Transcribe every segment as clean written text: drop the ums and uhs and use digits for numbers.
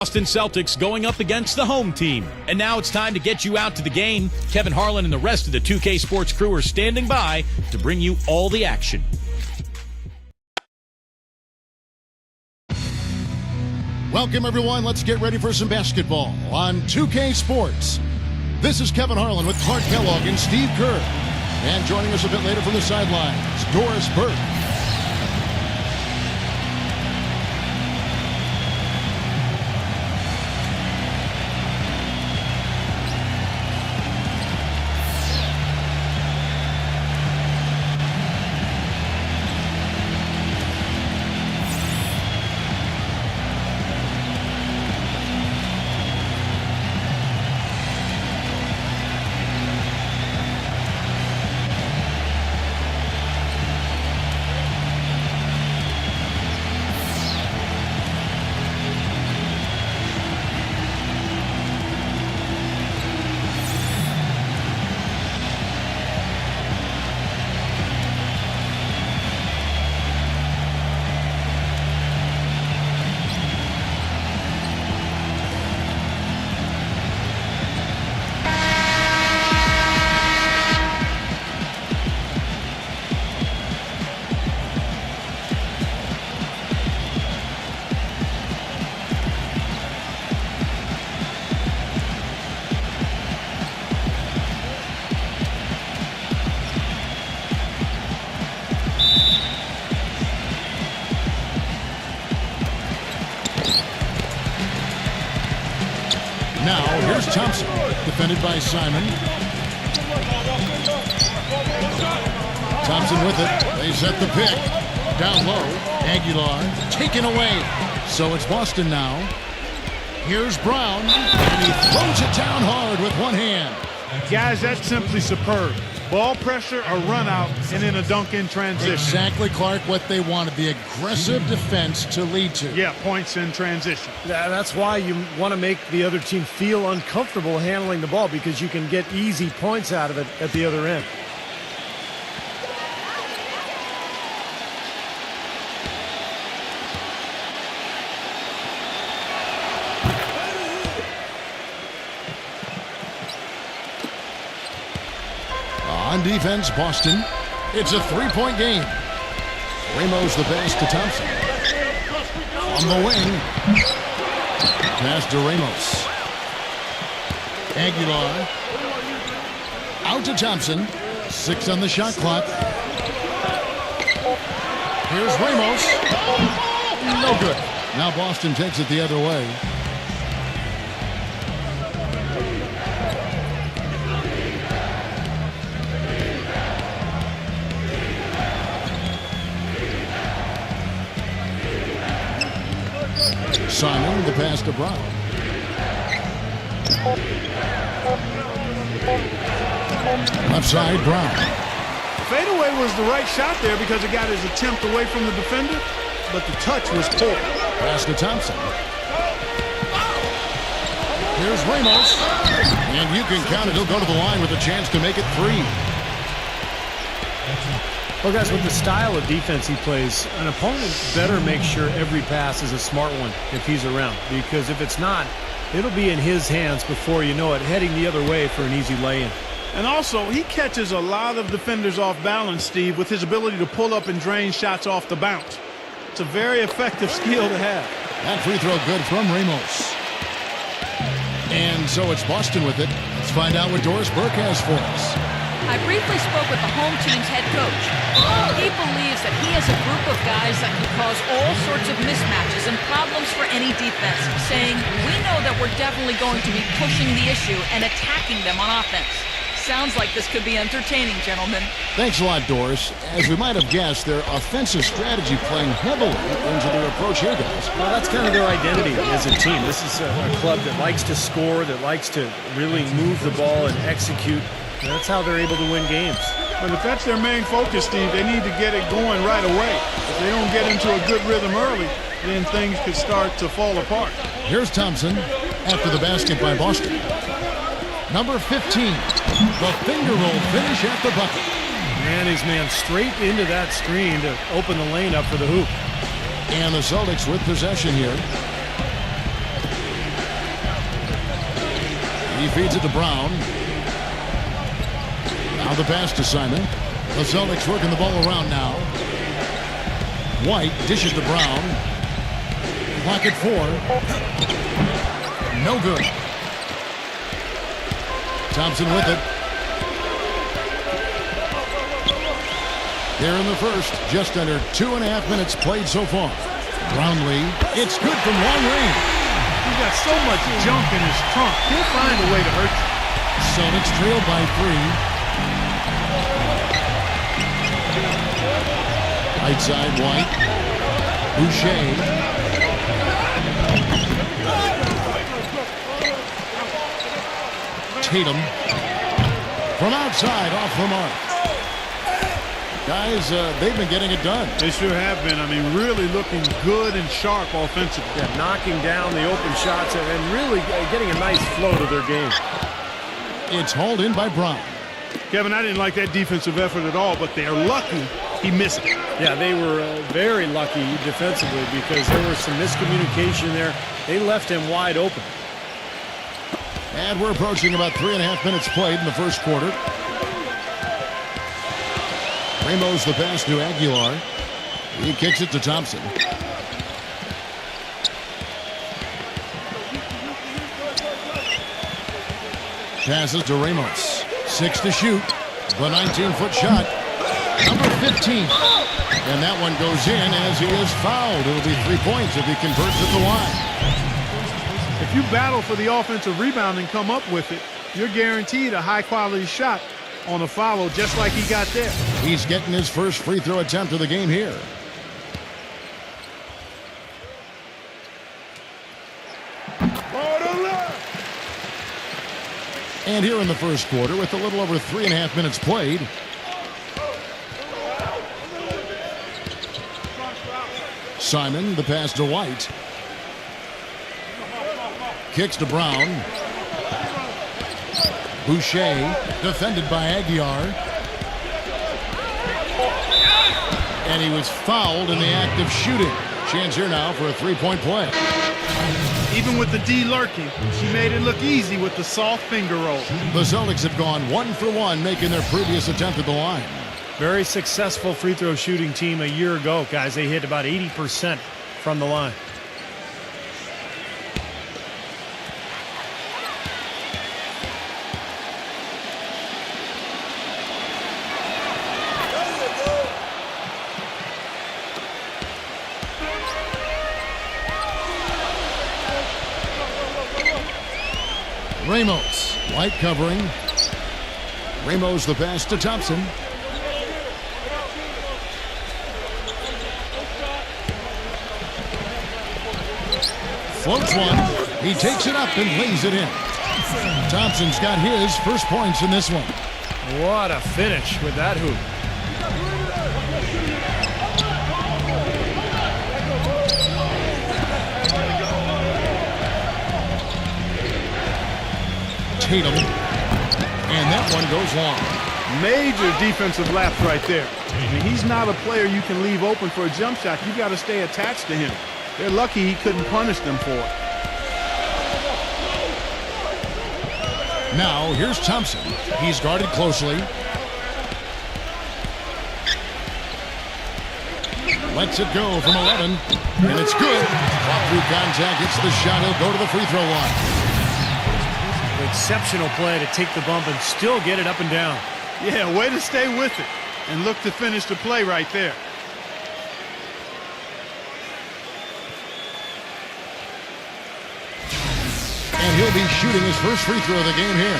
Boston Celtics going up against the home team. And now it's time to get you out to the game. Kevin Harlan and the rest of the 2K Sports crew are standing by to bring you all the action. Welcome, everyone. Let's get ready for some basketball on 2K Sports. This is Kevin Harlan with Clark Kellogg and Steve Kerr. And joining us a bit later from the sidelines, Doris Burke. Now, here's Thompson, defended by Simon. Thompson with it. They set the pick. Down low. Aguilar taken away. So it's Boston now. Here's Brown, and he throws it down hard with one hand. Guys, that's simply superb. Ball pressure, a run out, and then a dunk in transition. Exactly, Clark, what they wanted, the aggressive defense to lead to. Yeah, points in transition. That's why you want to make the other team feel uncomfortable handling the ball, because you can get easy points out of it at the other end. On defense, Boston. It's a three-point game. Ramos the pass to Thompson. On the wing. Pass to Ramos. Aguilar. Out to Thompson. 6 on the shot clock. Here's Ramos. No good. Now Boston takes it the other way. Simon, the pass to Brown. Left side, Brown. Fadeaway was the right shot there because it got his attempt away from the defender, but the touch was poor. Pass to Thompson. Here's Ramos. And you can count it. He'll go to the line with a chance to make it 3. Well, guys, with the style of defense he plays, an opponent better make sure every pass is a smart one if he's around. Because if it's not, it'll be in his hands before you know it, heading the other way for an easy lay-in. And also, he catches a lot of defenders off balance, Steve, with his ability to pull up and drain shots off the bounce. It's a very effective skill to have. That free throw good from Ramos. And so it's Boston with it. Let's find out what Doris Burke has for us. I briefly spoke with the home team's head coach. He believes that he has a group of guys that can cause all sorts of mismatches and problems for any defense, saying, we know that we're definitely going to be pushing the issue and attacking them on offense. Sounds like this could be entertaining, gentlemen. Thanks a lot, Doris. As we might have guessed, their offensive strategy playing heavily into their approach here, guys. Well, that's kind of their identity as a team. This is a club that likes to score, that likes to really move the ball and execute. And that's how they're able to win games. But if that's their main focus, Steve, they need to get it going right away. If they don't get into a good rhythm early, then things could start to fall apart. Here's Thompson after the basket by Boston. Number 15, the finger roll finish at the bucket. Man, his man straight into that screen to open the lane up for the hoop. And the Celtics with possession here. He feeds it to Brown. Now the pass to Simon. The Celtics working the ball around now. White dishes to Brown. Clock at 4. No good. Thompson with it. Here in the first, just under 2.5 minutes played so far. Brownlee, it's good from long range. He's got so much junk in his trunk. He'll find a way to hurt you. Celtics trail by 3. Right side, White. Boucher. Tatum. From outside, off the mark. Guys, they've been getting it done. They sure have been. I mean, really looking good and sharp offensively. Yeah, knocking down the open shots and really getting a nice flow to their game. It's hauled in by Brown. Kevin, I didn't like that defensive effort at all, but they're lucky he missed it. Yeah, they were very lucky defensively because there was some miscommunication there. They left him wide open. And we're approaching about 3.5 minutes played in the first quarter. Ramos the pass to Aguilar. He kicks it to Thompson. Passes to Ramos. 6 to shoot. The 19-foot shot. Number 15. And that one goes in as he is fouled. It'll be 3 points if he converts at the line. If you battle for the offensive rebound and come up with it, you're guaranteed a high-quality shot on a follow just like he got there. He's getting his first free throw attempt of the game here. And here in the first quarter with a little over 3.5 minutes played. Simon, the pass to White. Kicks to Brown. Boucher, defended by Aguilar. And he was fouled in the act of shooting. Chance here now for a three-point play. Even with the D lurking, she made it look easy with the soft finger roll. The Celtics have gone 1 for 1, making their previous attempt at the line. Very successful free throw shooting team a year ago, guys. They hit about 80% from the line. Ramos, White covering. Ramos the pass to Thompson. Floats one. He takes it up and lays it in. Thompson's got his first points in this one. What a finish with that hoop. Tatum. And that one goes long. Major defensive lapse right there. I mean, he's not a player you can leave open for a jump shot. You got to stay attached to him. They're lucky he couldn't punish them for it. Now, here's Thompson. He's guarded closely. Lets it go from 11. And it's good. Fought through contact. Hits the shot. He'll go to the free throw line. Exceptional play to take the bump and still get it up and down. Yeah, way to stay with it and look to finish the play right there. And he'll be shooting his first free throw of the game here.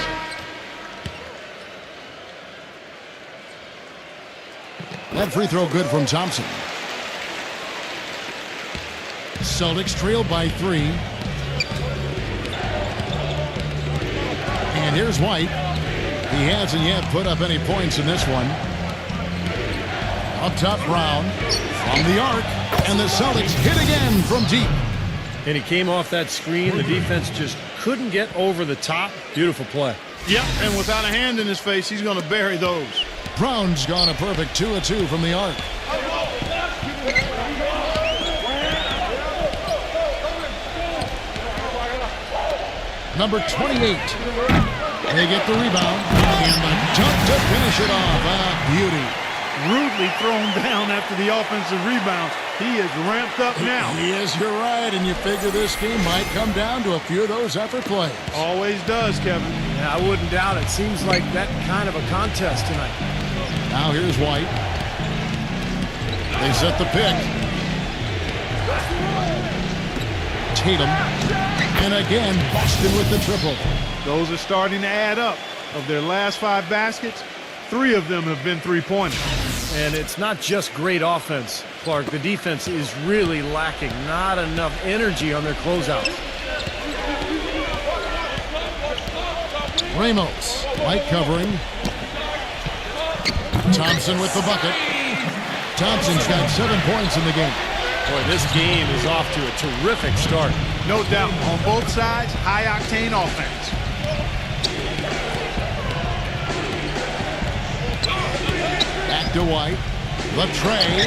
That free throw good from Thompson. Celtics trailed by 3. And here's White. He hasn't yet put up any points in this one. Up top, Brown from the arc. And the Celtics hit again from deep. And he came off that screen. The defense just couldn't get over the top. Beautiful play. Yep, and without a hand in his face, he's going to bury those. Brown's gone a perfect 2 of 2 from the arc. Number 28. They get the rebound. And the dunk to finish it off. Beauty. Rudely thrown down after the offensive rebound. He is ramped up now. He is, you're right, and you figure this game might come down to a few of those effort plays. Always does, Kevin. Yeah, I wouldn't doubt it. Seems like that kind of a contest tonight. Now here's White. They set the pick. Tatum. And again, Boston with the triple. Those are starting to add up. Of their last 5 baskets, 3 of them have been three-pointers. And it's not just great offense, Clark. The defense is really lacking. Not enough energy on their closeouts. Ramos. White covering. Thompson with the bucket. Thompson's got 7 points in the game. Boy, this game is off to a terrific start. No doubt, on both sides, high-octane offense. Back to White. The tray.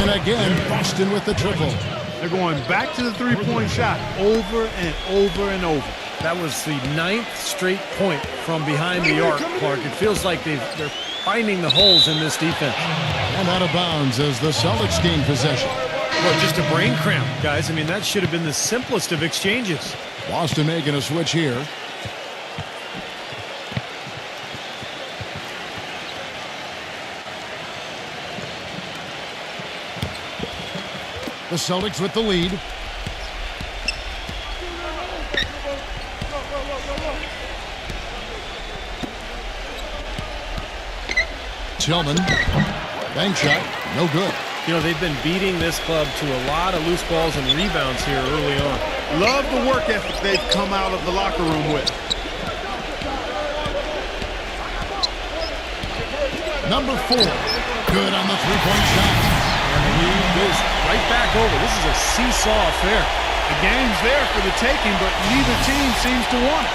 And again, Boston with the triple. They're going back to the three-point shot over and over and over. That was the 9th straight point from behind the arc, Clark. It feels like they're finding the holes in this defense. And out of bounds as the Celtics gain possession. Well, just a brain cramp, guys. I mean, that should have been the simplest of exchanges. Boston making a switch here. The Celtics with the lead. Tillman. Bank shot. No good. You know, they've been beating this club to a lot of loose balls and rebounds here early on. Love the work ethic they've come out of the locker room with. Number 4. Good on the three-point shot. And he goes right back over. This is a seesaw affair. The game's there for the taking, but neither team seems to want it.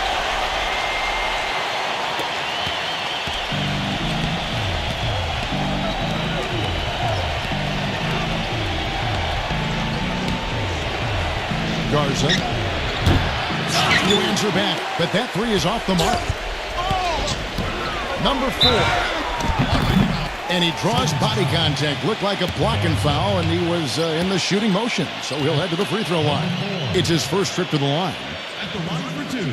Garza. You answer back, but that 3 is off the mark. Number 4. And he draws body contact. Looked like a blocking foul, and he was in the shooting motion. So he'll head to the free throw line. It's his first trip to the line. At the line for 2.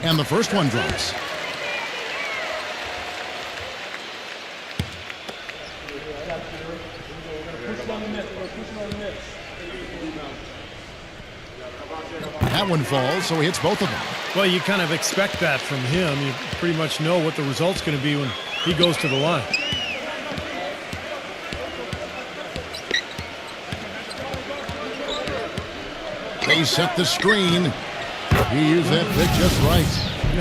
And the first one drops. That one falls, so he hits both of them. Well, you kind of expect that from him. You pretty much know what the result's going to be when he goes to the line. They set the screen. He used that pick just right.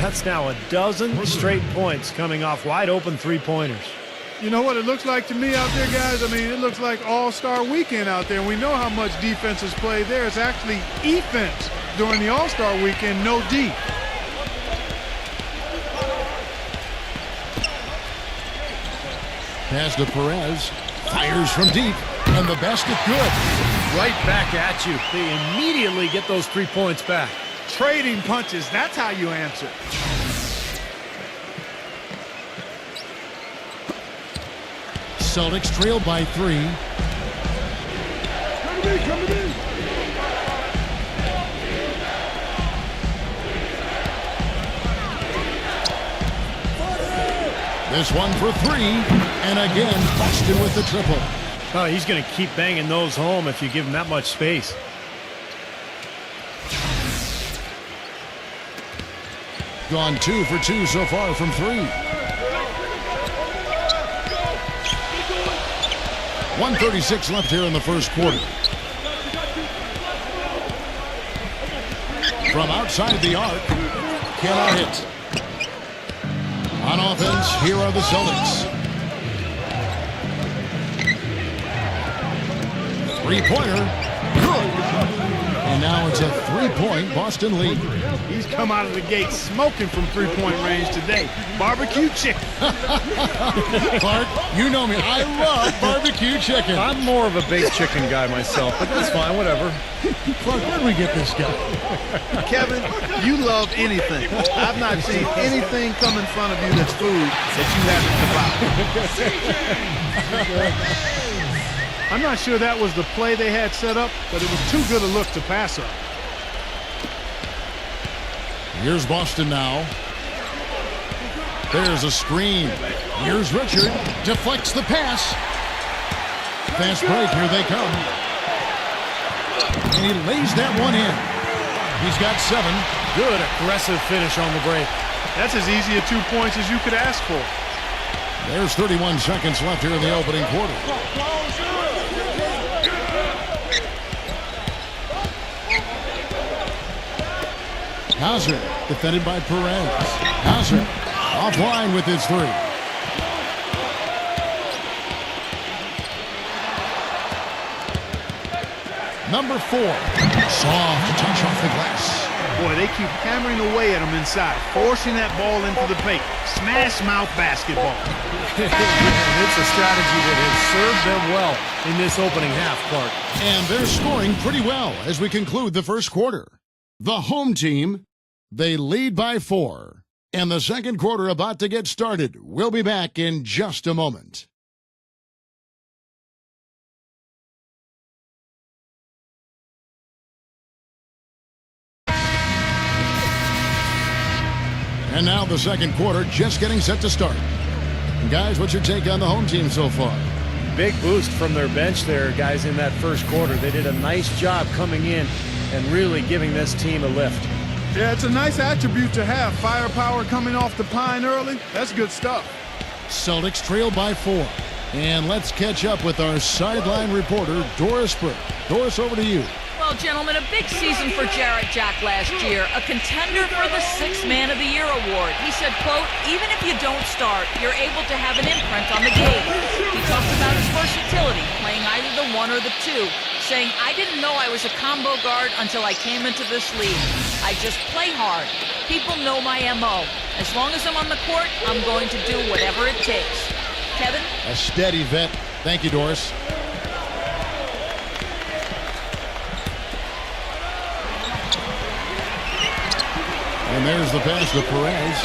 That's now a dozen straight points coming off wide open three-pointers. You know what it looks like to me out there, guys? I mean, it looks like All-Star Weekend out there. We know how much defense is played there. It's actually offense during the All-Star Weekend, no D. Pass to Perez. Fires from deep. And the basket good. Right back at you. They immediately get those 3 points back. Trading punches, that's how you answer. Celtics trail by 3. Coming in. This one for 3. And again, Boston with the triple. Oh, he's going to keep banging those home if you give him that much space. Gone 2 for 2 so far from 3. 1:36 left here in the first quarter. From outside the arc, cannot hit. On offense, here are the Celtics. Three-pointer, good. And And now it's a 3-point Boston lead. He's come out of the gate smoking from three-point range today. Barbecue chicken. Clark, you know me. I love barbecue chicken. I'm more of a baked chicken guy myself, but that's fine, whatever. Clark, where did we get this guy? Kevin, you love anything. I've not seen anything come in front of you that's food that you haven't devoured. I'm not sure that was the play they had set up, but it was too good a look to pass up. Here's Boston now. There's a screen. Here's Richard. Deflects the pass. Fast break. Here they come. And he lays that one in. He's got 7. Good aggressive finish on the break. That's as easy a 2 points as you could ask for. There's 31 seconds left here in the opening quarter. Hauser, defended by Perez. Hauser, offline with his 3. Number 4, soft touch off the glass. Boy, they keep hammering away at him inside, forcing that ball into the paint. Smash mouth basketball. It's a strategy that has served them well in this opening half, Clark. And they're scoring pretty well as we conclude the first quarter. The home team, they lead by 4. And the second quarter about to get started. We'll be back in just a moment. And now the second quarter just getting set to start. Guys, what's your take on the home team so far? Big boost from their bench there, guys, in that first quarter. They did a nice job coming in and really giving this team a lift. Yeah, it's a nice attribute to have. Firepower coming off the pine early. That's good stuff. Celtics trail by 4. And let's catch up with our sideline reporter, Doris Burke. Doris, over to you. Well, gentlemen, a big season for Jarrett Jack last year, a contender for the 6th Man of the Year award. He said, quote, even if you don't start, you're able to have an imprint on the game. He talked about his versatility, playing either the 1 or the 2, saying, I didn't know I was a combo guard until I came into this league. I just play hard. People know my MO. As long as I'm on the court, I'm going to do whatever it takes. Kevin? A steady vet. Thank you, Doris. And there's the pass to Perez.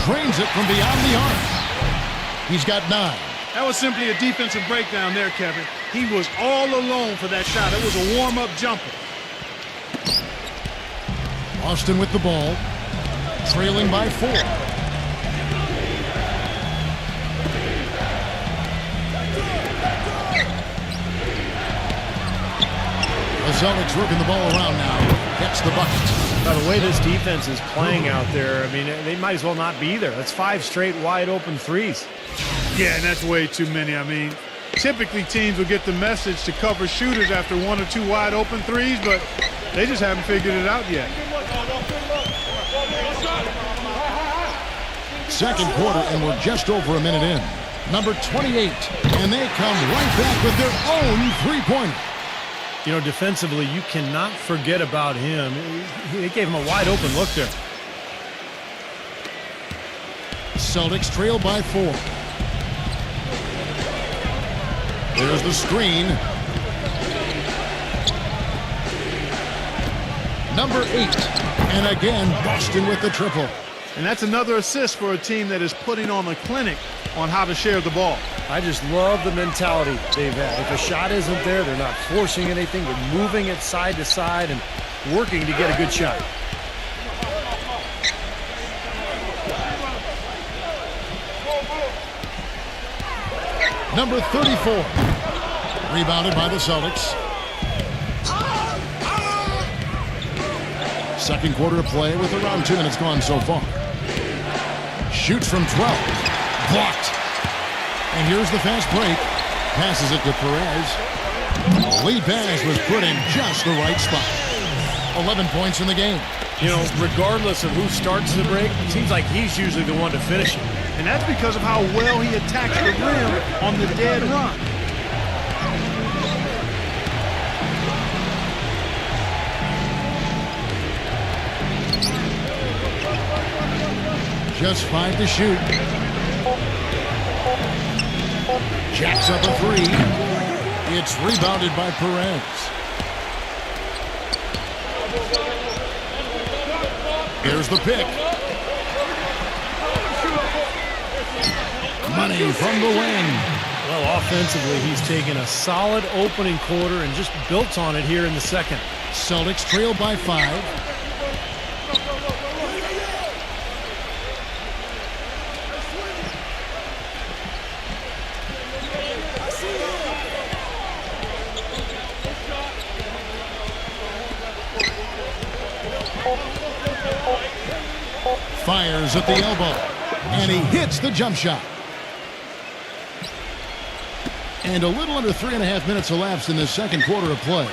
Trains it from beyond the arc. He's got 9. That was simply a defensive breakdown there, Kevin. He was all alone for that shot. It was a warm-up jumper. Austin with the ball. Trailing by 4. The Celtics working the ball around now. Gets the bucket. Now, the way this defense is playing out there, I mean, they might as well not be there. That's 5 straight wide open threes. Yeah, and that's way too many. I mean, typically teams will get the message to cover shooters after 1 or 2 wide open threes, but they just haven't figured it out yet. Second quarter, and we're just over a minute in. Number 28, and they come right back with their own three-pointer. You know, defensively, you cannot forget about him. They gave him a wide open look there. Celtics trail by 4. There's the screen. Number 8, and again, Boston with the triple. And that's another assist for a team that is putting on a clinic on how to share the ball. I just love the mentality they've had. If a shot isn't there, they're not forcing anything. They're moving it side to side and working to get a good shot. Number 34. Rebounded by the Celtics. Second quarter of play with around 2 minutes gone so far. Shoots from 12. Blocked. And here's the fast break. Passes it to Perez. Lead pass was put in just the right spot. 11 points in the game. You know, regardless of who starts the break, it seems like he's usually the one to finish it. And that's because of how well he attacks the rim on the dead run. Just 5 to shoot. Jacks up a 3. It's rebounded by Perez. Here's the pick. Money from the wing. Well, offensively, he's taken a solid opening quarter and just built on it here in the second. Celtics trail by 5. Fires at the elbow, and he hits the jump shot. And a little under 3.5 minutes elapsed in the second quarter of play.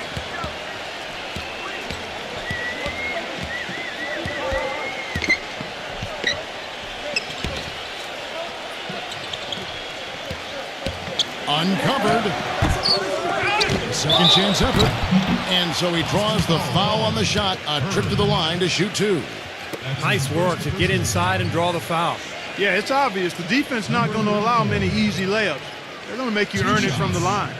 Uncovered. Second chance effort. And so he draws the foul on the shot. A trip to the line to shoot 2. Nice work to get inside and draw the foul. Yeah, it's obvious. The defense not going to allow many easy layups. They're going to make you earn it from the line.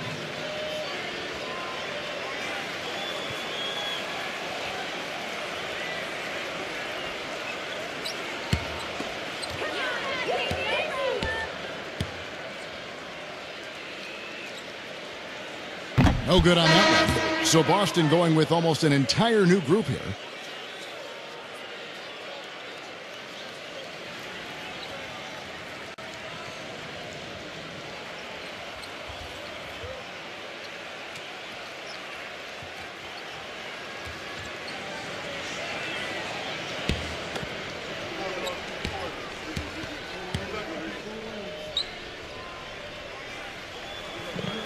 No good on that one. So Boston going with almost an entire new group here.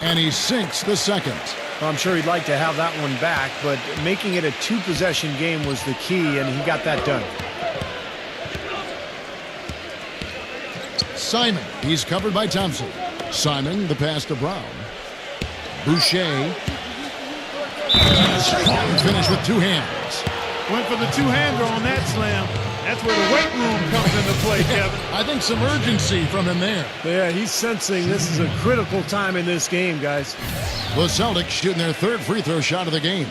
And he sinks the second. Well, I'm sure he'd like to have that one back, but making it a 2-possession game was the key, and he got that done. Simon, he's covered by Thompson. Simon, the pass to Brown. Boucher. Strong finish with 2 hands. Went for the two-hander on that slam. That's where the weight room comes into play, Kevin. I think some urgency from him there. Yeah, he's sensing this is a critical time in this game, guys. The Celtics shooting their 3rd free throw shot of the game.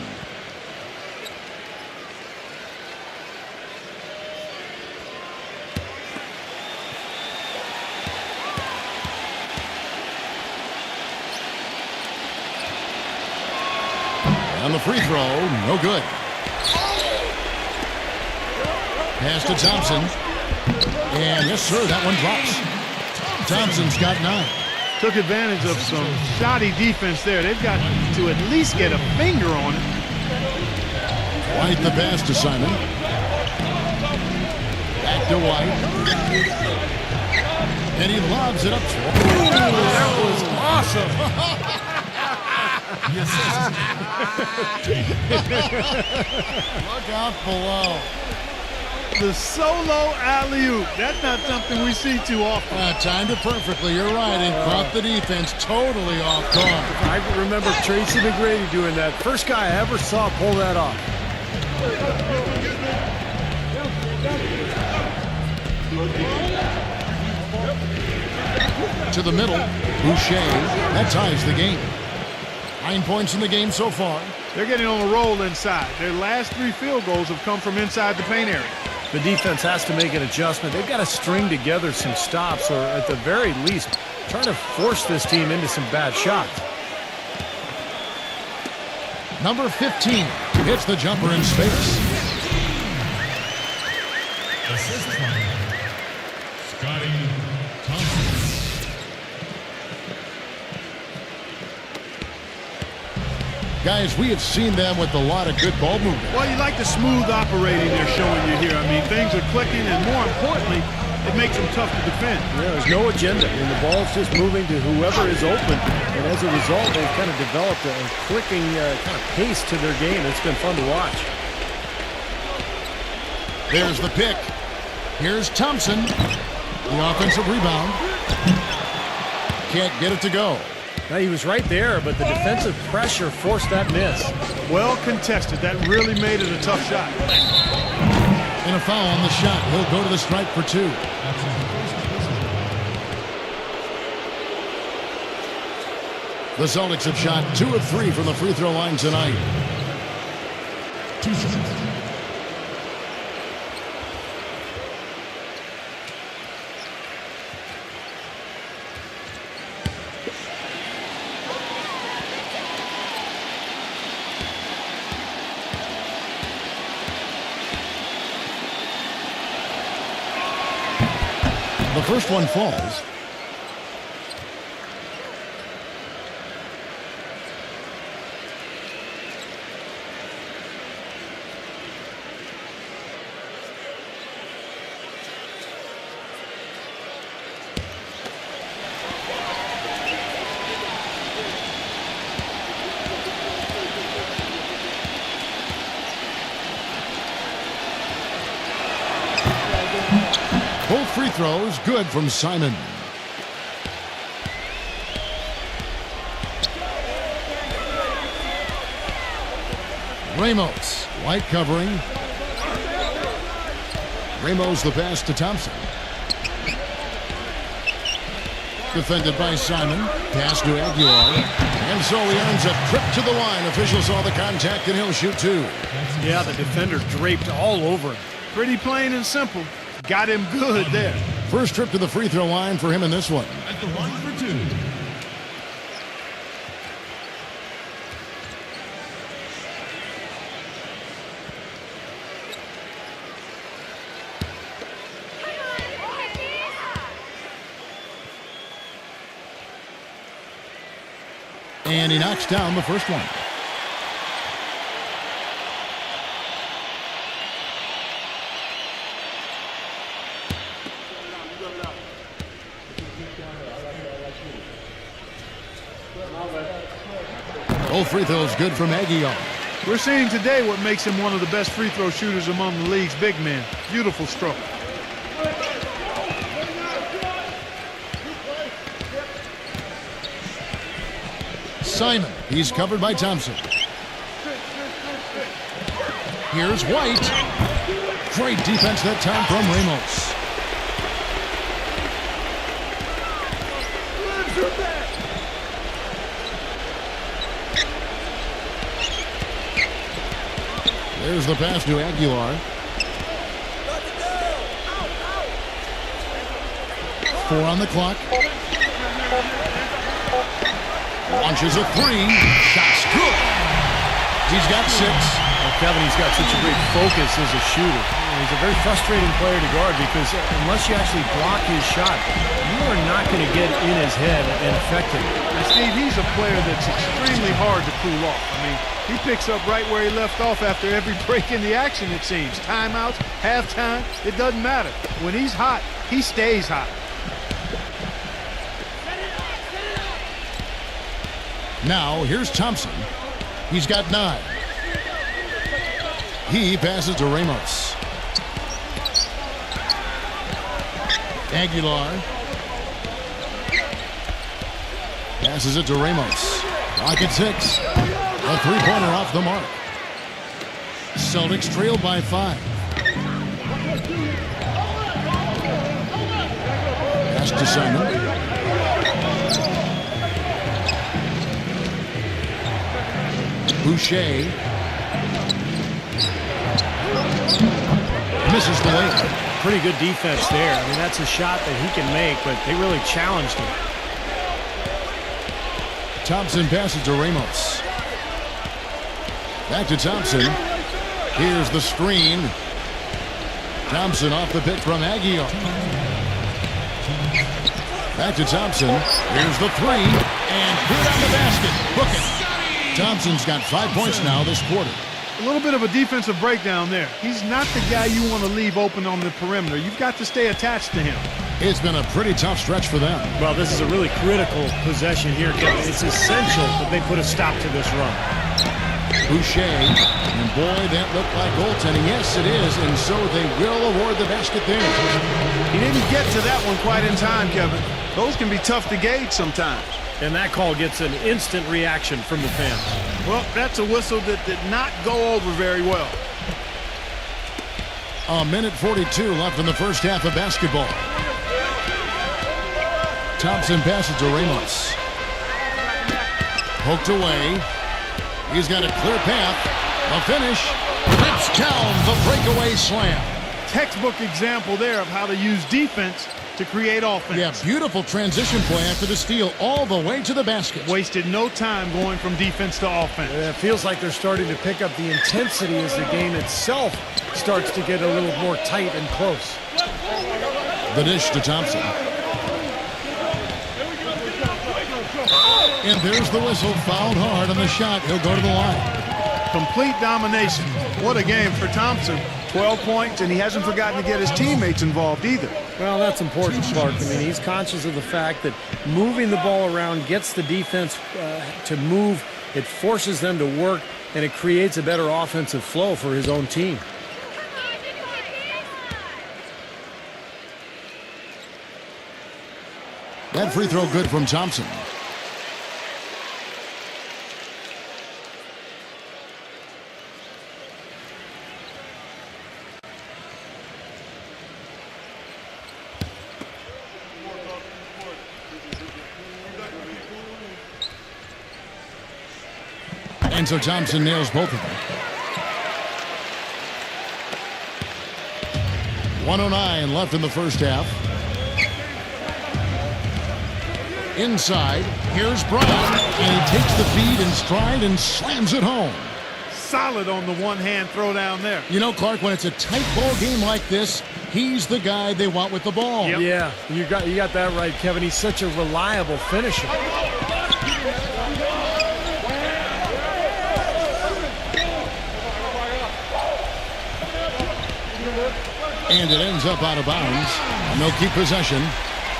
And the free throw, no good. Pass to Thompson. And yes, sir, that one drops. Thompson's got 9. Took advantage of some shoddy defense there. They've got to at least get a finger on it. White the pass to Simon. Back to White. And he lobs it up. That was awesome. Look out below. The solo alley-oop. That's not something we see too often. Timed it perfectly. You're right. And caught the defense totally off guard. I remember Tracy McGrady doing that. First guy I ever saw pull that off. To the middle. Boucher. That ties the game. 9 points in the game so far. They're getting on a roll inside. Their last 3 field goals have come from inside the paint area. The defense has to make an adjustment. They've got to string together some stops, or at the very least, try to force this team into some bad shots. Number 15 hits the jumper in space. Assist from Scotty Thompson. Guys, we have seen them with a lot of good ball movement. Well, you like the smooth operating they're showing you here. I mean, things are clicking, and more importantly, it makes them tough to defend. Yeah, there's no agenda, and the ball's just moving to whoever is open. And as a result, they've kind of developed a clicking kind of pace to their game. It's been fun to watch. There's the pick. Here's Thompson. The offensive rebound. Can't get it to go. Now, he was right there, but the defensive pressure forced that miss. Well contested. That really made it a tough shot. And a foul on the shot. He'll go to the stripe for 2. The Celtics have shot 2 of 3 from the free throw line tonight. 2 shots. The first one falls. Both free throws good from Simon. Ramos, white covering. Ramos the pass to Thompson. Defended by Simon. Pass to Aguilar. And so he earns a trip to the line. Official saw the contact and he'll shoot 2. Yeah, the defender draped all over him. Pretty plain and simple. Got him good there. First trip to the free throw line for him in this one. At the line for 2. And he knocks down the first one. Both free throws good from Aguilar. We're seeing today what makes him one of the best free throw shooters among the league's big men. Beautiful stroke. Simon, he's covered by Thompson. Here's White. Great defense that time from Ramos. There's the pass to Aguilar. 4 on the clock. Launches a 3. Shot's good. He's got 6. Well, Kevin, he's got such a great focus as a shooter. He's a very frustrating player to guard because unless you actually block his shot, you are not going to get in his head and affect him. And Steve, he's a player that's extremely hard to cool off. I mean, he picks up right where he left off after every break in the action, it seems. Timeouts, halftime, it doesn't matter. When he's hot, he stays hot. Now, here's Thompson. He's got 9. He passes to Ramos. Aguilar. Passes it to Ramos. Rocket 6. A three-pointer off the mark. Celtics trail by 5. Pass to Simon. Boucher misses the layup. Pretty good defense there. I mean, that's a shot that he can make, but they really challenged him. Thompson passes to Ramos. Back to Thompson. Here's the screen. Thompson off the pick from Aguilar. Back to Thompson. Here's the 3. And good on the basket. Book it. Thompson's got 5 points now this quarter. A little bit of a defensive breakdown there. He's not the guy you want to leave open on the perimeter. You've got to stay attached to him. It's been a pretty tough stretch for them. Well, this is a really critical possession here, Kevin. It's essential that they put a stop to this run. Boucher, and boy, that looked like goaltending. Yes, it is, and so they will award the basket there. He didn't get to that one quite in time, Kevin. Those can be tough to gauge sometimes. And that call gets an instant reaction from the fans. Well, that's a whistle that did not go over very well. A minute 42 left in the first half of basketball. Thompson passes to Ramos. Poked away. He's got a clear path. The finish. Rips down the breakaway slam. Textbook example there of how to use defense to create offense. Yeah, beautiful transition play after the steal all the way to the basket. Wasted no time going from defense to offense. It feels like they're starting to pick up the intensity as the game itself starts to get a little more tight and close. The dish to Thompson. And there's the whistle. Fouled hard on the shot. He'll go to the line. Complete domination. What a game for Thompson. 12 points, and he hasn't forgotten to get his teammates involved either. Well, that's important, Clark. I mean, he's conscious of the fact that moving the ball around gets the defense to move. It forces them to work, and it creates a better offensive flow for his own team. That free throw good from Thompson. And so Thompson nails both of them. 1:09 left in the first half. Inside, here's Brown, and he takes the feed in stride and slams it home. Solid on the one-hand throw down there. You know, Clark, when it's a tight ball game like this, he's the guy they want with the ball. Yep. Yeah, you got that right, Kevin. He's such a reliable finisher. And it ends up out of bounds. And they'll keep possession.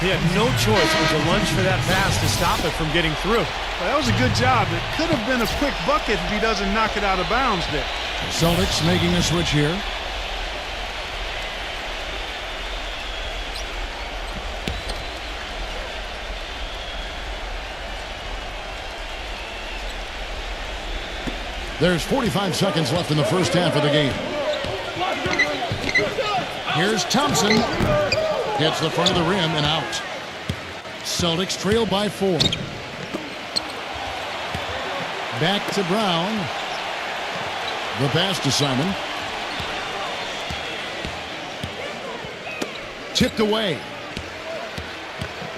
He had no choice but to lunge for that pass to stop it from getting through. Well, that was a good job. It could have been a quick bucket if he doesn't knock it out of bounds there. Celtics making a switch here. There's 45 seconds left in the first half of the game. Here's Thompson. Hits the front of the rim and out. Celtics trail by 4. Back to Brown. The pass to Simon. Tipped away.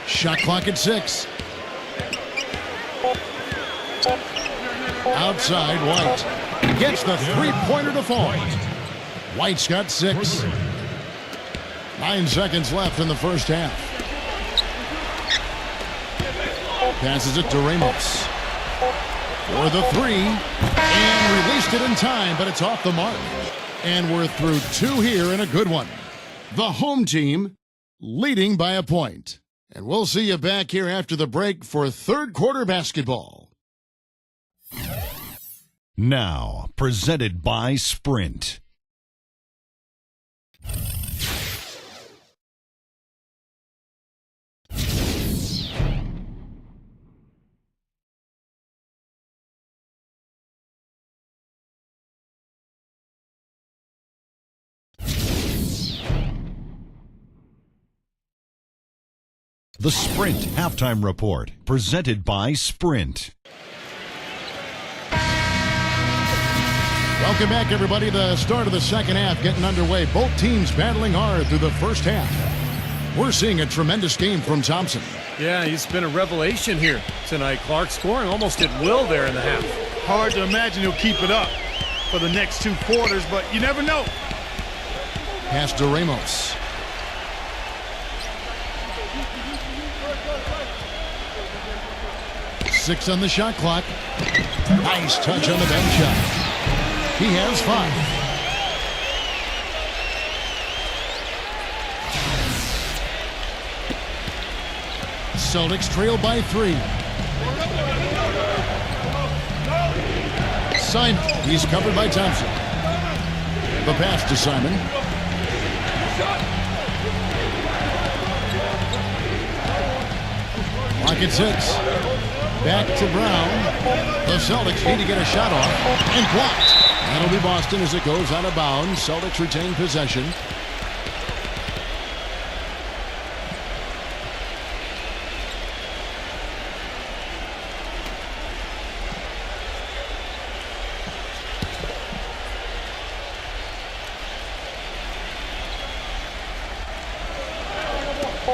Shot clock at 6. Outside, White. Gets the three-pointer to fall. White's got 6. 9 seconds left in the first half. Passes it to Ramos. For the 3. And released it in time, but it's off the mark. And we're through 2 here in a good one. The home team leading by a point. And we'll see you back here after the break for third quarter basketball. Now, presented by Sprint. The Sprint Halftime Report, presented by Sprint. Welcome back, everybody. The start of the second half getting underway. Both teams battling hard through the first half. We're seeing a tremendous game from Thompson. Yeah, he's been a revelation here tonight, Clark. Scoring almost at will there in the half. Hard to imagine he'll keep it up for the next 2 quarters, but you never know. Pass to Ramos. Six on the shot clock. Nice touch on the bank shot. He has 5. Celtics trail by 3. Simon, he's covered by Thompson. The pass to Simon. Clock at 6. Back to Brown. The Celtics need to get a shot off. And blocked. That'll be Boston as it goes out of bounds. Celtics retain possession.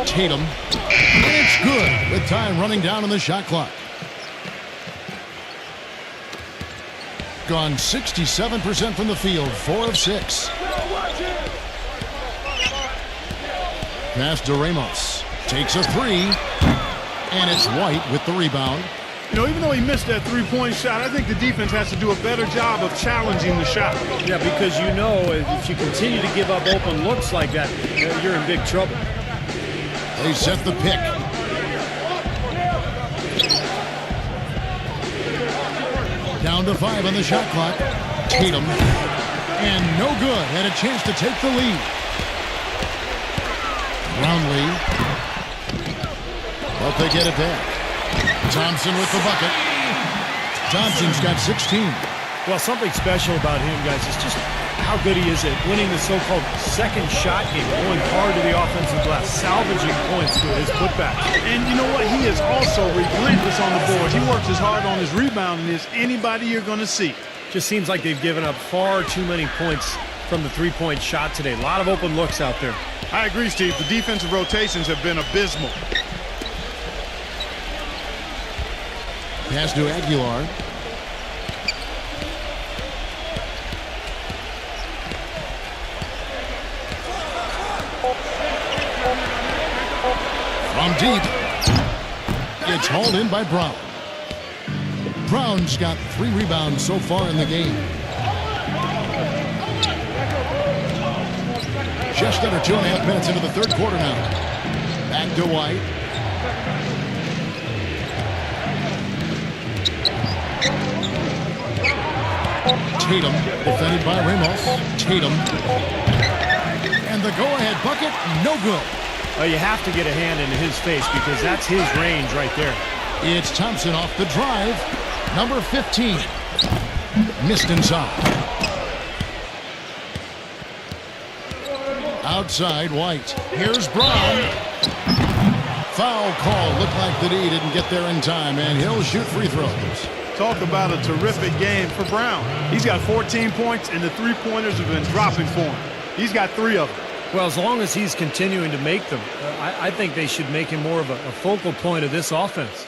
Tatum. And it's good with time running down on the shot clock. Gone 67% from the field, 4 of 6. Pass to Ramos. Takes a 3. And it's White with the rebound. You know, even though he missed that three-point shot, I think the defense has to do a better job of challenging the shot. Yeah, because you know if you continue to give up open looks like that, you're in big trouble. They set the pick. Down to 5 on the shot clock. Tatum. And no good. Had a chance to take the lead. Brownlee. But they get it back. Thompson with the bucket. Thompson's got 16. Well, something special about him, guys, is just how good he is at winning the so-called second shot game, going hard to the offensive glass, salvaging points with his putbacks. And you know what? He is also relentless on the board. He works as hard on his rebounding as anybody you're going to see. Just seems like they've given up far too many points from the three-point shot today. A lot of open looks out there. I agree, Steve. The defensive rotations have been abysmal. Pass to Aguilar. From deep. It's hauled in by Brown. Brown's got 3 rebounds so far in the game. Just under 2.5 minutes into the third quarter now. Back to White. Tatum, defended by Ramos. Tatum. And the go-ahead bucket, no good. Well, you have to get a hand into his face because that's his range right there. It's Thompson off the drive. Number 15. Missed inside. Outside, White. Here's Brown. Foul call. Looked like the D didn't get there in time, and he'll shoot free throws. Talk about a terrific game for Brown. He's got 14 points, and the three-pointers have been dropping for him. He's got 3 of them. Well, as long as he's continuing to make them, I think they should make him more of a focal point of this offense.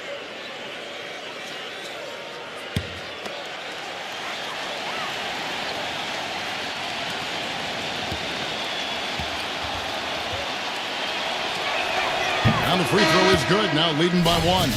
Now the free throw is good. Now leading by 1.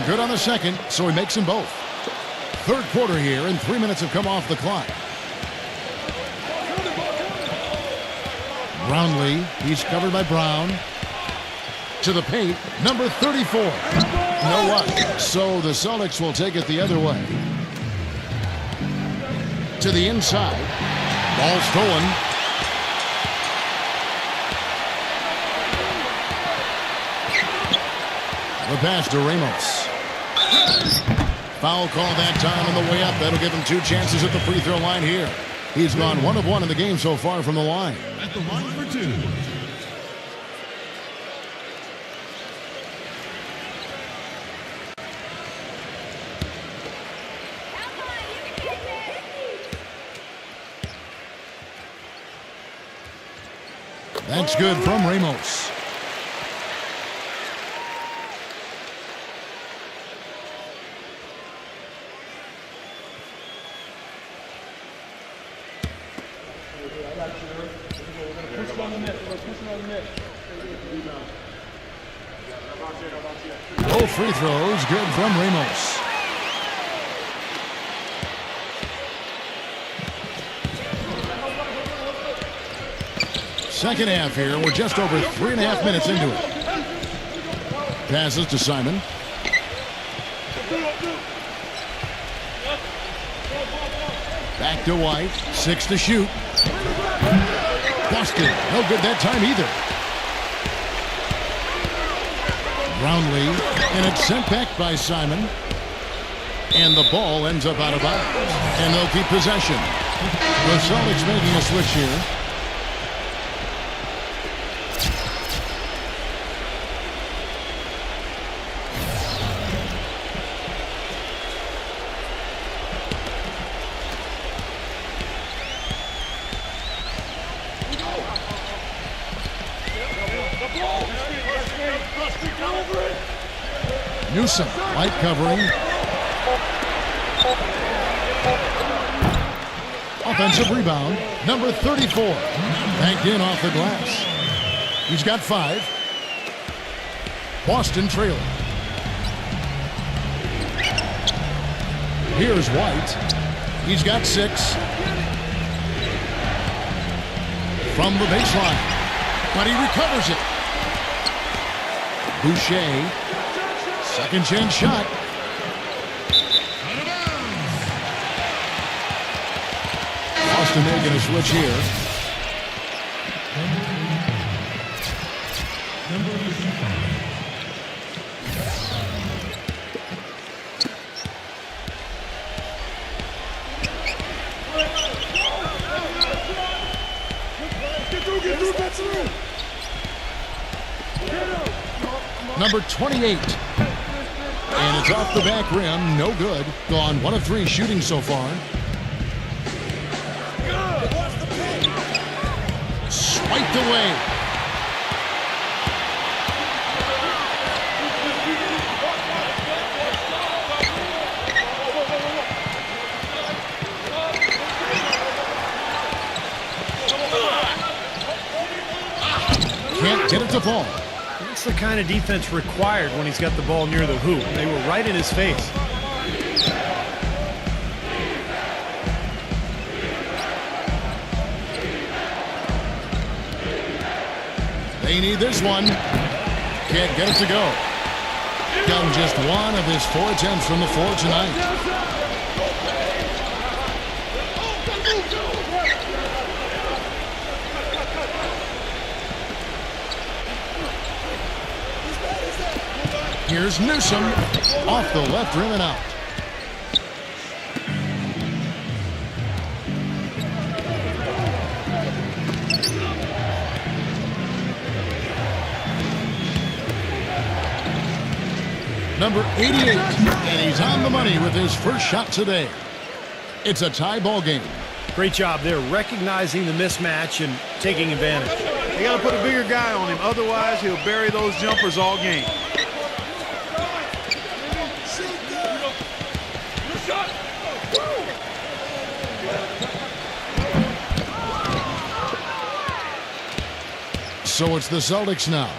Good on the second, so he makes them both. Third quarter here, and 3 minutes have come off the clock. Brownlee, he's covered by Brown. To the paint, number 34. No what? So the Celtics will take it the other way. To the inside. Ball stolen. The pass to Ramos. Foul call that time on the way up. That'll give him 2 chances at the free throw line here. He's gone 1 of 1 in the game so far from the line. At the line for 2. That's good from Ramos. Both free throws good from Ramos. Second half here. We're just over 3.5 minutes into it. Passes to Simon. Back to White. 6 to shoot. Busted. No good that time either. Brownlee, and it's sent back by Simon. And the ball ends up out of bounds. And they'll keep possession. The Celtics making a switch here. Newsom, light covering. Offensive rebound, number 34. Banked in off the glass. He's got 5. Boston trailing. Here's White. He's got 6. From the baseline. But he recovers it. Boucher. Second chance shot. Boston making a switch here. Number 28. And it's off the back rim. No good. Gone 1 of 3 shooting so far. Swiped away. Can't get it to fall. That's the kind of defense required when he's got the ball near the hoop. They were right in his face. They need this one. Can't get it to go. Done just 1 of his 4 attempts from the floor tonight. Here's Newsom off the left rim and out. Number 88, and he's on the money with his first shot today. It's a tie ball game. Great job there, recognizing the mismatch and taking advantage. They got to put a bigger guy on him, otherwise he'll bury those jumpers all game. So it's the Celtics now.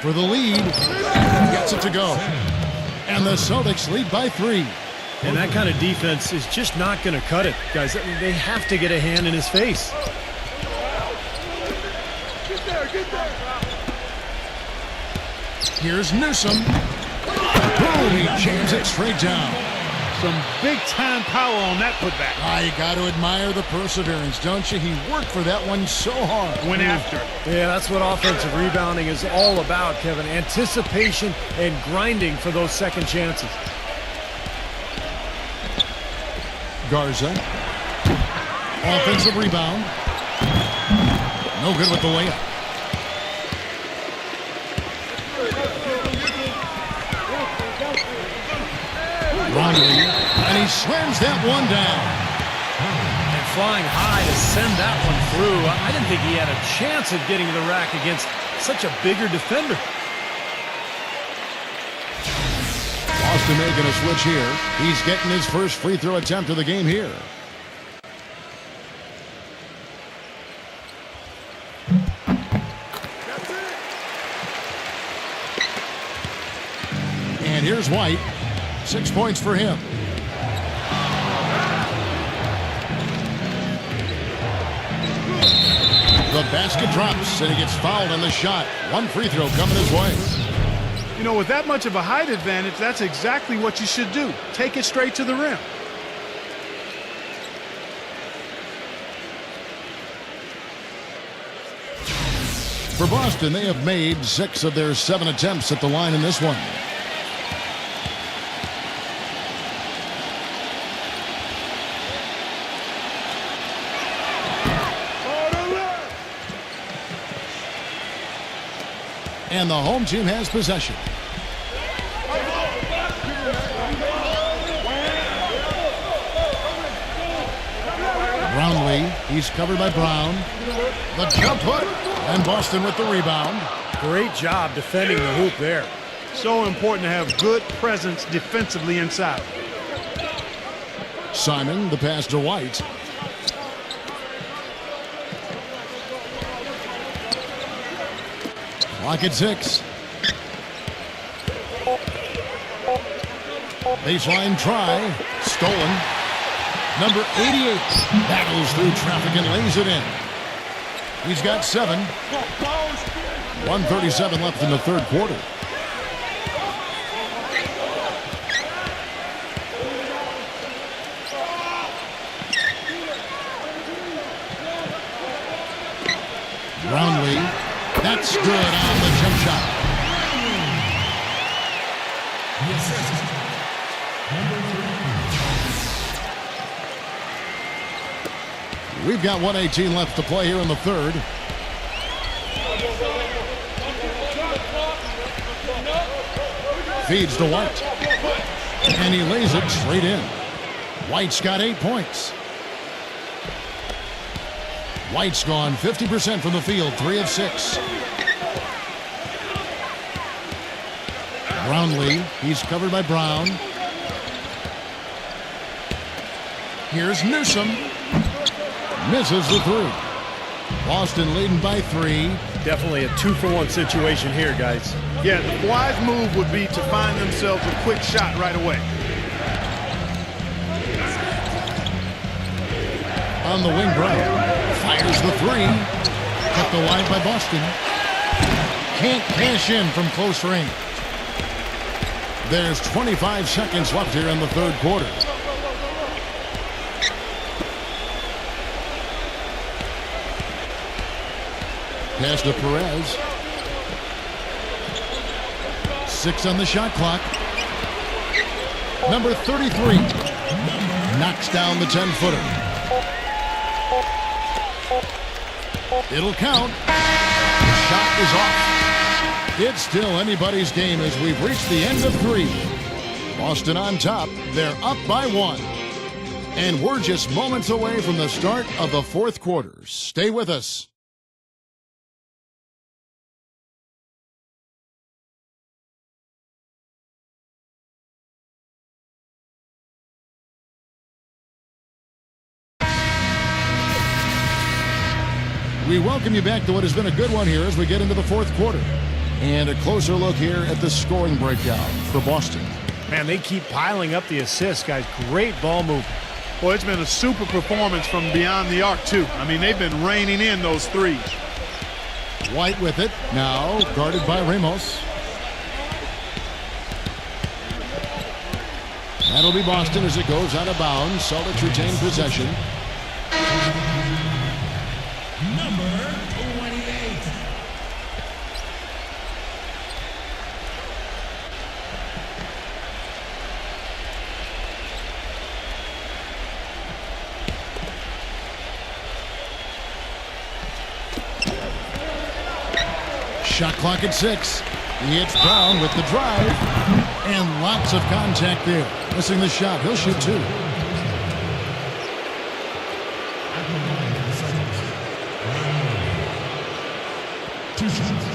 For the lead, gets it to go. And the Celtics lead by 3. And that kind of defense is just not going to cut it, guys. They have to get a hand in his face. Here's Newsom. Boom, he jams it straight down. Some big-time power on that putback. You got to admire the perseverance, don't you? He worked for that one so hard. Went after. Yeah, that's what offensive rebounding is all about, Kevin. Anticipation and grinding for those second chances. Garza. Offensive rebound. No good with the layup. Brownlee, and he slams that one down. And flying high to send that one through. I didn't think he had a chance of getting to the rack against such a bigger defender. Boston making a switch here. He's getting his first free throw attempt of the game here. And here's White. 6 points for him. The basket drops, and he gets fouled on the shot. 1 free throw coming his way. You know, with that much of a height advantage, that's exactly what you should do. Take it straight to the rim. For Boston, they have made 6 of their 7 attempts at the line in this one. And the home team has possession. Brownlee, he's covered by Brown. The jump hook, and Boston with the rebound. Great job defending the hoop there. So important to have good presence defensively inside. Simon, the pass to White. Clock at 6. Baseline try. Stolen. Number 88 battles through traffic and lays it in. He's got 7. 1:37 left in the third quarter. Brownlee. That's good on the jump shot. The assist, number 3. We've got 1:18 left to play here in the third. Feeds to White. And he lays it straight in. White's got 8 points. White's gone 50% from the field, 3 of 6. Brownlee, he's covered by Brown. Here's Newsom. Misses the 3. Boston leading by 3. Definitely a 2-for-1 situation here, guys. Yeah, the wise move would be to find themselves a quick shot right away. On the wing, Brown fires the 3. Kept alive by Boston. Can't cash in from close range. There's 25 seconds left here in the third quarter. Pass to Perez. 6 on the shot clock. Number 33 knocks down the 10-footer. It'll count. The shot is off. It's still anybody's game as we've reached the end of 3. Boston on top. They're up by 1. And we're just moments away from the start of the fourth quarter. Stay with us. We welcome you back to what has been a good one here as we get into the fourth quarter. And a closer look here at the scoring breakdown for Boston. Man, they keep piling up the assists, guys. Great ball movement. Boy, it's been a super performance from beyond the arc, too. I mean, they've been raining in those 3s. White with it. Now guarded by Ramos. That'll be Boston as it goes out of bounds. Celtics retain possession. Number 28. Shot clock at 6. It's Brown with the drive. And lots of contact there. Missing the shot. He'll shoot 2. At the line of the Celtics. 2 shots.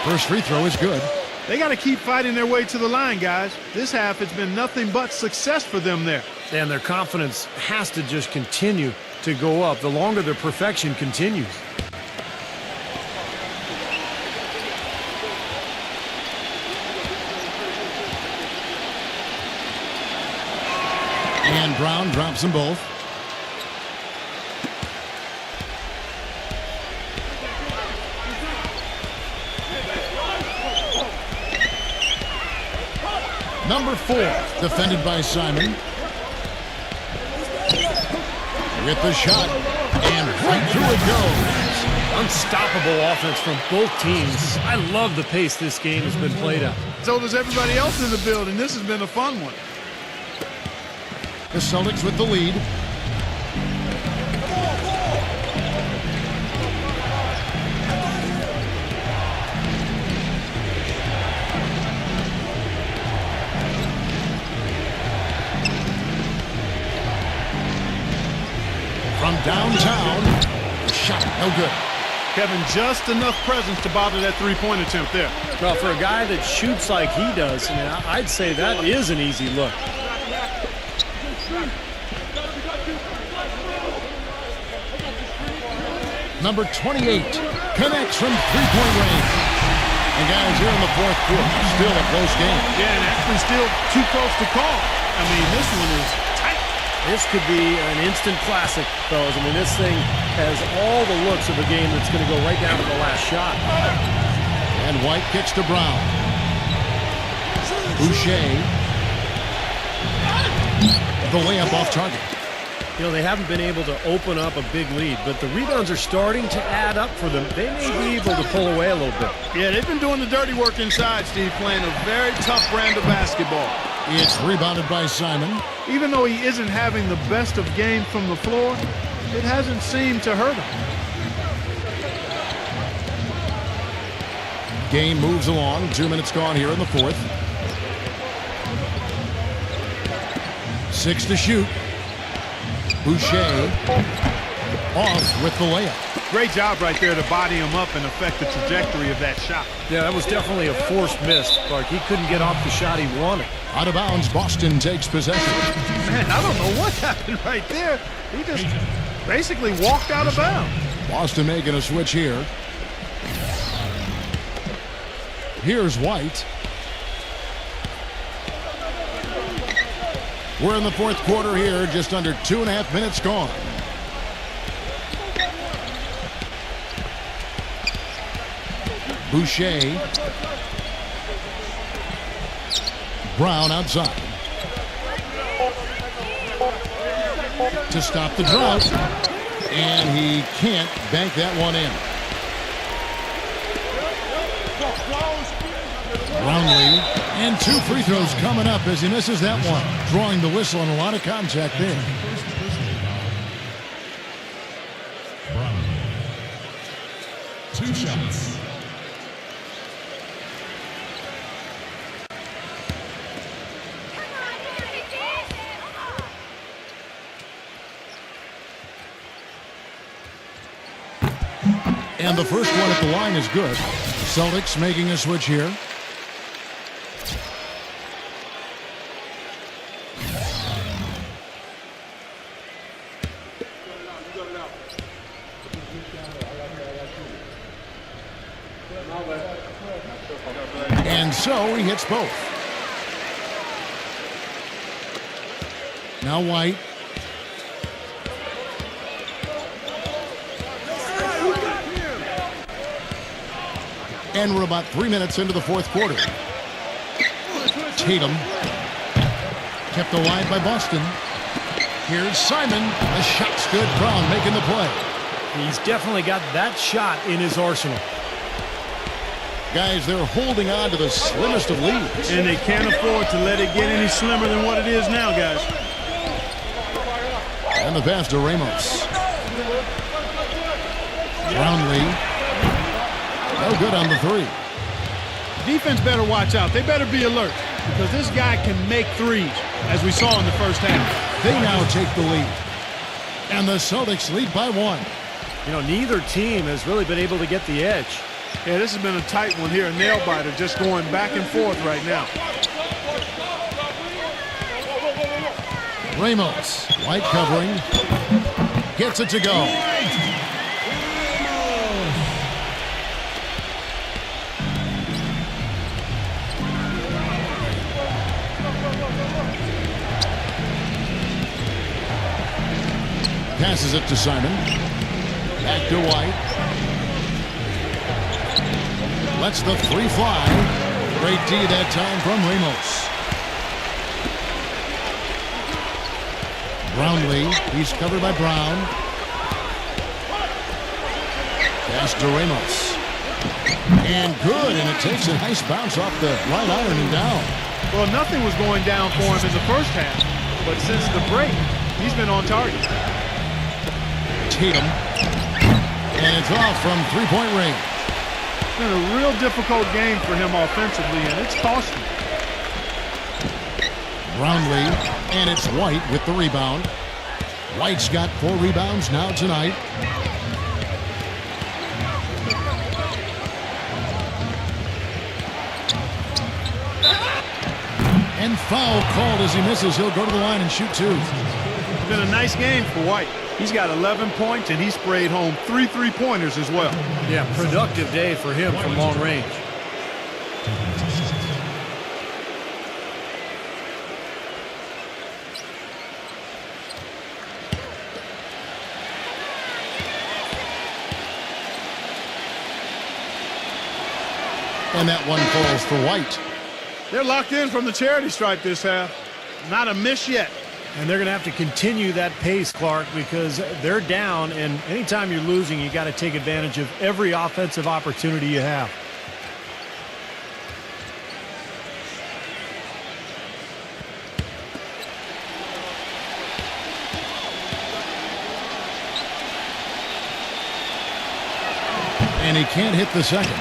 First free throw is good. They got to keep fighting their way to the line, guys. This half has been nothing but success for them there. And their confidence has to just continue to go up the longer their perfection continues. And Brown drops them both. Number 4, defended by Simon. With the shot, and right through it goes. Unstoppable offense from both teams. I love the pace this game has been played at. So does everybody else in the building. This has been a fun one. The Celtics with the lead. From downtown, the shot, no good. Kevin, just enough presence to bother that three-point attempt there. Well, for a guy that shoots like he does, I mean, I'd say that is an easy look. Number 28 connects from three-point range. And guys, here in the fourth quarter, still a close game. Yeah, and actually still too close to call. I mean, this one is tight. This could be an instant classic, fellas. I mean, this thing has all the looks of a game that's going to go right down to the last shot. And White kicks to Brown. Boucher. The layup off target. You know, they haven't been able to open up a big lead, but the rebounds are starting to add up for them. They may be able to pull away a little bit. Yeah, they've been doing the dirty work inside, Steve, playing a very tough brand of basketball. It's rebounded by Simon. Even though he isn't having the best of game from the floor, it hasn't seemed to hurt him. Game moves along. 2 minutes gone here in the fourth. 6 to shoot. Boucher off with the layup. Great job right there to body him up and affect the trajectory of that shot. Yeah, that was definitely a forced miss, Clark. He couldn't get off the shot he wanted. Out of bounds, Boston takes possession. Man, I don't know what happened right there. He just basically walked out of bounds. Boston making a switch here. Here's White. We're in the fourth quarter here, just under 2.5 minutes gone. Boucher. Brown outside. To stop the drought. And he can't bank that one in. Brownlee, and 2 free throws coming up as he misses that one. Drawing the whistle and a lot of contact there. Brown. 2 shots. And the first one at the line is good. Celtics making a switch here. And so he hits both. Now White. And we're about 3 minutes into the fourth quarter. Tatum. Kept alive by Boston. Here's Simon. The shot's good. Brown making the play. He's definitely got that shot in his arsenal. Guys, they're holding on to the slimmest of leads. And they can't afford to let it get any slimmer than what it is now, guys. And the pass to Ramos. Brownlee. No good on the 3. Defense better watch out. They better be alert because this guy can make threes, as we saw in the first half. They now take the lead. And the Celtics lead by 1. You know, neither team has really been able to get the edge. Yeah, this has been a tight one here, a nail-biter just going back and forth right now. Ramos, White covering, gets it to go. Passes it to Simon. Back to White. Lets the 3 fly. Great D that time from Ramos. Brownlee, he's covered by Brown. Pass to Ramos. And good, and it takes a nice bounce off the right iron and down. Well, nothing was going down for him in the first half, but since the break, he's been on target. Tatum. And it's off from three-point range. It's been a real difficult game for him offensively, and it's cost him. Brownlee, and it's White with the rebound. White's got 4 rebounds now tonight. And foul called as he misses. He'll go to the line and shoot 2. It's been a nice game for White. He's got 11 points, and he sprayed home 3 3-pointers as well. Yeah, productive day for him from long range. And that one falls for White. They're locked in from the charity stripe this half. Not a miss yet. And they're going to have to continue that pace, Clark, because they're down, and anytime you're losing, you got to take advantage of every offensive opportunity you have. And he can't hit the second.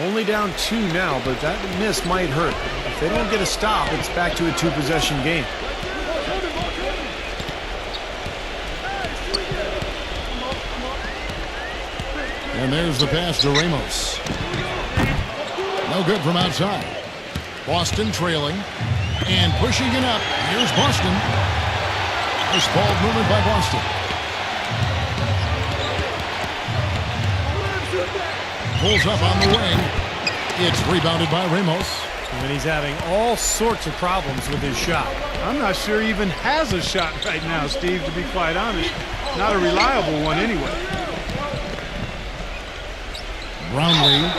Only down 2 now, but that miss might hurt. If they don't get a stop, it's back to a 2-possession game. And there's the pass to Ramos. No good from outside. Boston trailing and pushing it up. Here's Boston. Nice ball movement by Boston. Pulls up on the wing. It's rebounded by Ramos. And he's having all sorts of problems with his shot. I'm not sure he even has a shot right now, Steve, to be quite honest. Not a reliable one anyway. Brownlee.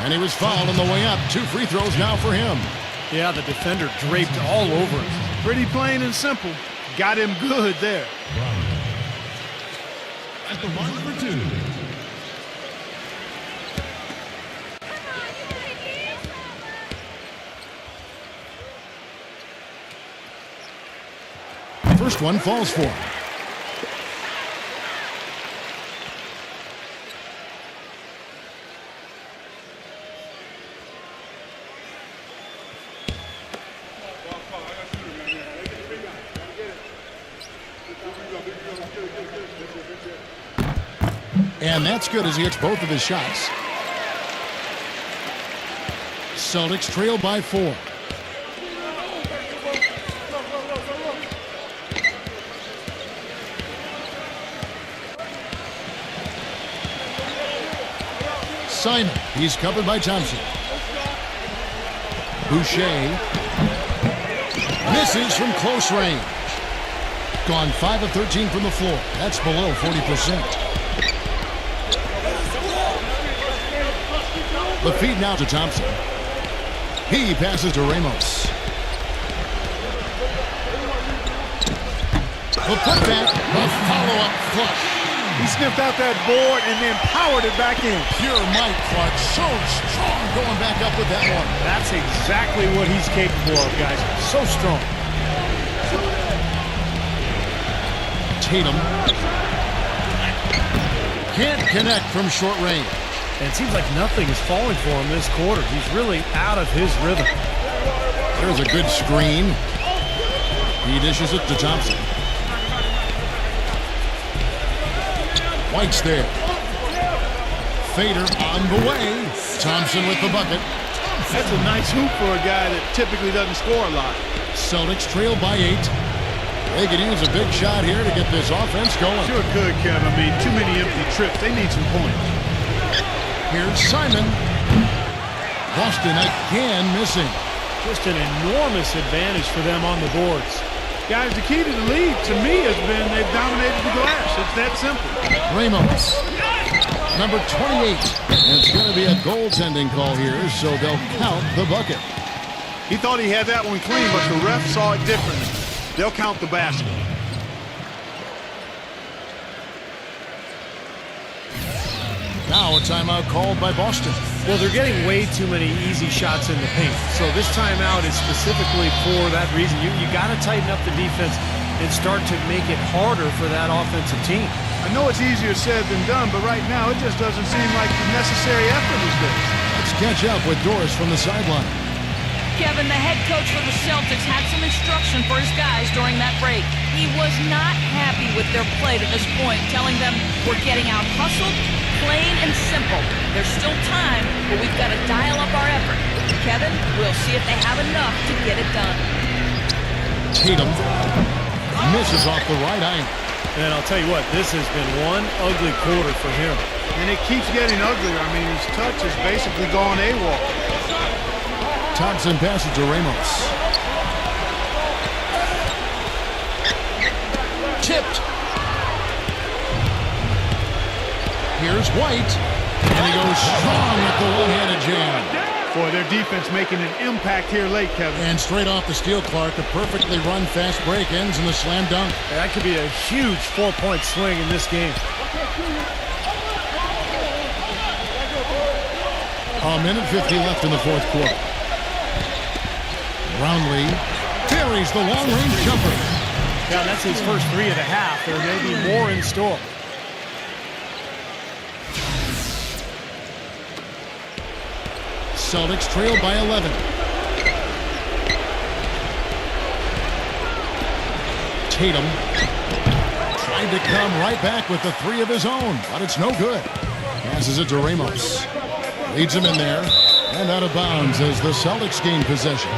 And he was fouled on the way up. 2 free throws now for him. Yeah, the defender draped all over him. Pretty plain and simple. Got him good there. At the line for 2. First one falls for him. And that's good as he hits both of his shots. Celtics trail by 4. Simon, he's covered by Thompson. Boucher misses from close range. Gone 5 of 13 from the floor. That's below 40%. The feed now to Thompson. He passes to Ramos. The putback, the follow-up flush. He sniffed out that board and then powered it back in. Pure might, Clark. So strong going back up with that one. That's exactly what he's capable of, guys. So strong. Tatum can't connect from short range. And it seems like nothing is falling for him this quarter. He's really out of his rhythm. There's a good screen. He dishes it to Thompson. White's there. Fader on the way. Thompson with the bucket. That's a nice hoop for a guy that typically doesn't score a lot. Celtics trail by 8. They could use a big shot here to get this offense going. Sure could, Kevin. I mean, too many empty trips. They need some points. Here's Simon. Boston again missing. Just an enormous advantage for them on the boards. Guys, the key to the lead, to me, has been they've dominated the glass. It's that simple. Ramos, number 28. And it's going to be a goaltending call here, so they'll count the bucket. He thought he had that one clean, but the ref saw it differently. they'll count the basket. Now a timeout called by Boston. Well, they're getting way too many easy shots in the paint. So this timeout is specifically for that reason. You got to tighten up the defense and start to make it harder for that offensive team. I know it's easier said than done, but right now it just doesn't seem like the necessary effort is there. Let's catch up with Doris from the sideline. Kevin, the head coach for the Celtics, had some instruction for his guys during that break. He was not happy with their play to this point, telling them we're getting out hustled, plain and simple. There's still time, but we've got to dial up our effort. Kevin, we'll see if they have enough to get it done. Tatum misses off the right angle. And I'll tell you what, this has been one ugly quarter for him. And it keeps getting uglier. I mean, his touch has basically gone AWOL. Thompson passes to Ramos. Tipped. Here's White. And he goes strong with the one-handed jam. Boy, their defense making an impact here late, Kevin. And straight off the steal, Clark, a perfectly run fast break ends in a slam dunk. That could be a huge 4-point swing in this game. A minute 50 left in the fourth quarter. Brownlee buries the long-range jumper. Yeah, that's his first 3 of the half. There may be more in store. Celtics trail by 11. Tatum tried to come right back with the 3 of his own, but it's no good. Passes it to Ramos. Leads him in there and out of bounds as the Celtics gain possession.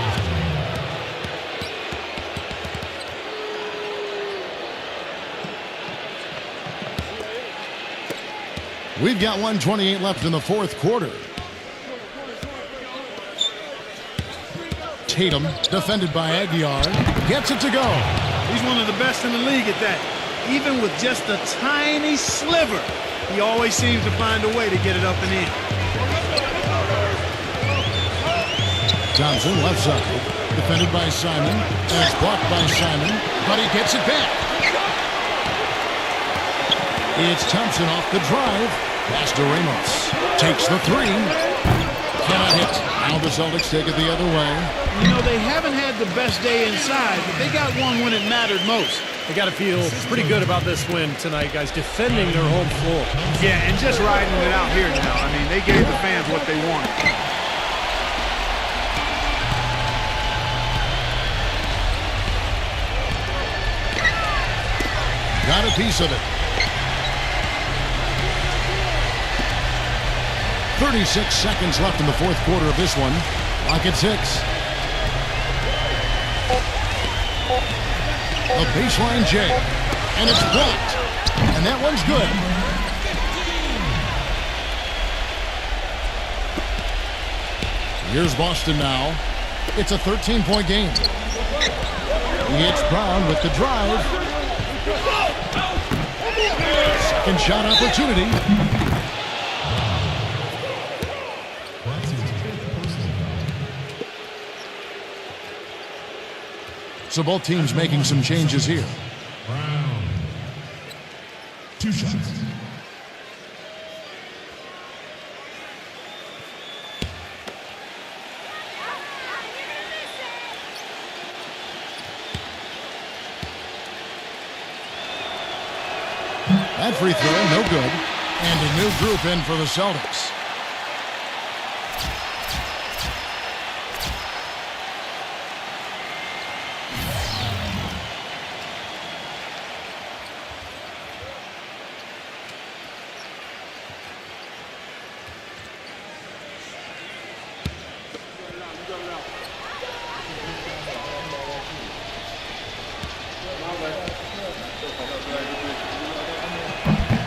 We've got 1:28 left in the fourth quarter. Tatum, defended by Aguiar, gets it to go. He's one of the best in the league at that. Even with just a tiny sliver, he always seems to find a way to get it up and in. Thompson, left side, defended by Simon, and it's blocked by Simon, but he gets it back. It's Thompson off the drive. Pass to Ramos. Takes the 3. Cannot hit. Now the Celtics take it the other way. You know, they haven't had the best day inside, but they got one when it mattered most. They got to feel pretty good about this win tonight, guys, defending their home floor. Yeah, and just riding it out here now. I mean, they gave the fans what they wanted. Got a piece of it. 36 seconds left in the fourth quarter of this one. Clock at 6. A baseline J. And it's blocked. And that one's good. Here's Boston now. It's a 13-point game. It's Brown with the drive. Second shot opportunity. So both teams making some changes here. Brown. 2 shots. That free throw, no good. And a new group in for the Celtics.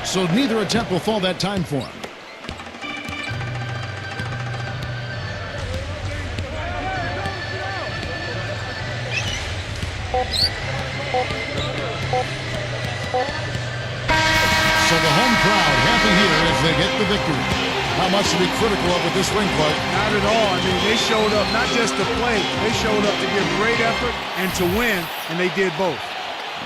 So neither attempt will fall that time for him. So the home crowd happy here as they get the victory. Not much to be critical of with this win, Clark. Not at all. I mean, they showed up not just to play. They showed up to give great effort and to win, and they did both.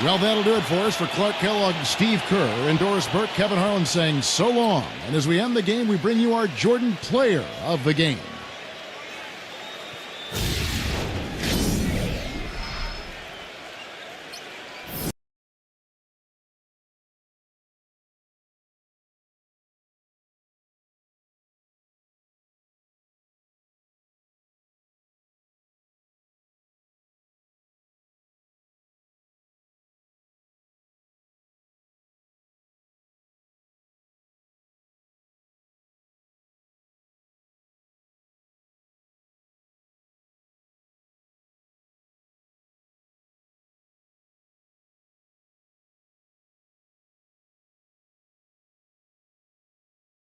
Well, that'll do it for us. For Clark Kellogg, Steve Kerr, and Doris Burke, Kevin Harlan saying so long. And as we end the game, we bring you our Jordan Player of the Game.